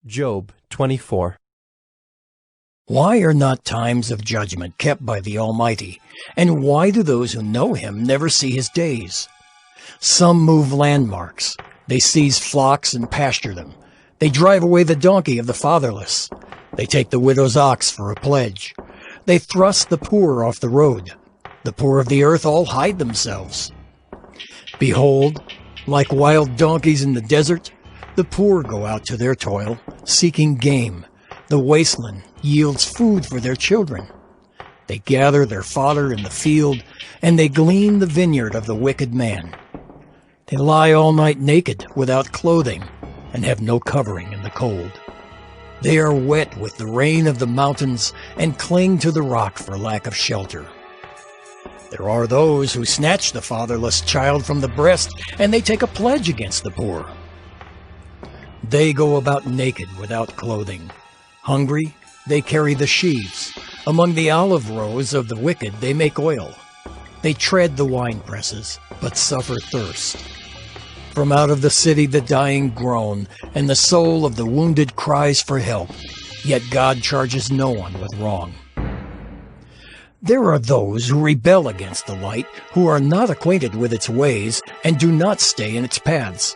Job 24. Why are not times of judgment kept by the Almighty? And why do those who know him never see his days? Some move landmarks. They seize flocks and pasture them. They drive away the donkey of the fatherless. They take the widow's ox for a pledge. They thrust the poor off the road. The poor of the earth all hide themselves. Behold, like wild donkeys in the desert, the poor go out to their toil, seeking game. The wasteland yields food for their children. They gather their fodder in the field, and they glean the vineyard of the wicked man. They lie all night naked, without clothing, and have no covering in the cold. They are wet with the rain of the mountains, and cling to the rock for lack of shelter. There are those who snatch the fatherless child from the breast, and they take a pledge against the poor. They go about naked, without clothing. Hungry, they carry the sheaves. Among the olive rows of the wicked they make oil. They tread the wine presses, but suffer thirst. From out of the city the dying groan, and the soul of the wounded cries for help. Yet God charges no one with wrong. There are those who rebel against the light, who are not acquainted with its ways, and do not stay in its paths.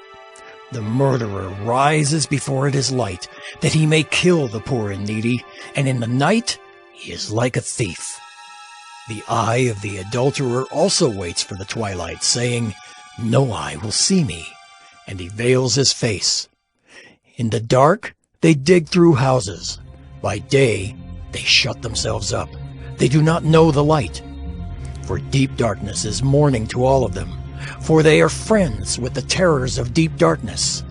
The murderer rises before it is light, that he may kill the poor and needy, and in the night he is like a thief. The eye of the adulterer also waits for the twilight, saying, "No eye will see me," and he veils his face. In the dark they dig through houses. By day they shut themselves up. They do not know the light. For deep darkness is morning to all of them, for they are friends with the terrors of deep darkness.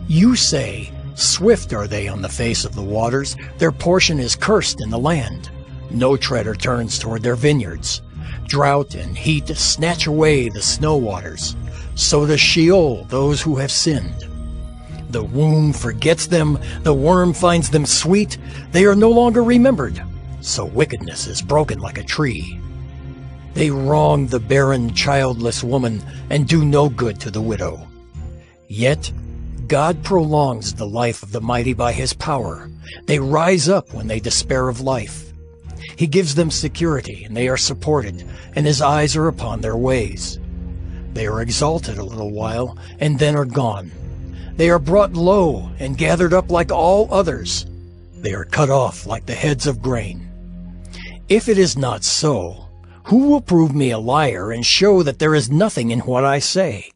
You say, "Swift are they on the face of the waters, their portion is cursed in the land. No treader turns toward their vineyards. Drought and heat snatch away the snow waters. So does Sheol those who have sinned. The womb forgets them, the worm finds them sweet, they are no longer remembered. So wickedness is broken like a tree. They wrong the barren, childless woman, and do no good to the widow. Yet God prolongs the life of the mighty by his power. They rise up when they despair of life. He gives them security, and they are supported, and his eyes are upon their ways. They are exalted a little while, and then are gone. They are brought low and gathered up like all others. They are cut off like the heads of grain. If it is not so, who will prove me a liar and show that there is nothing in what I say?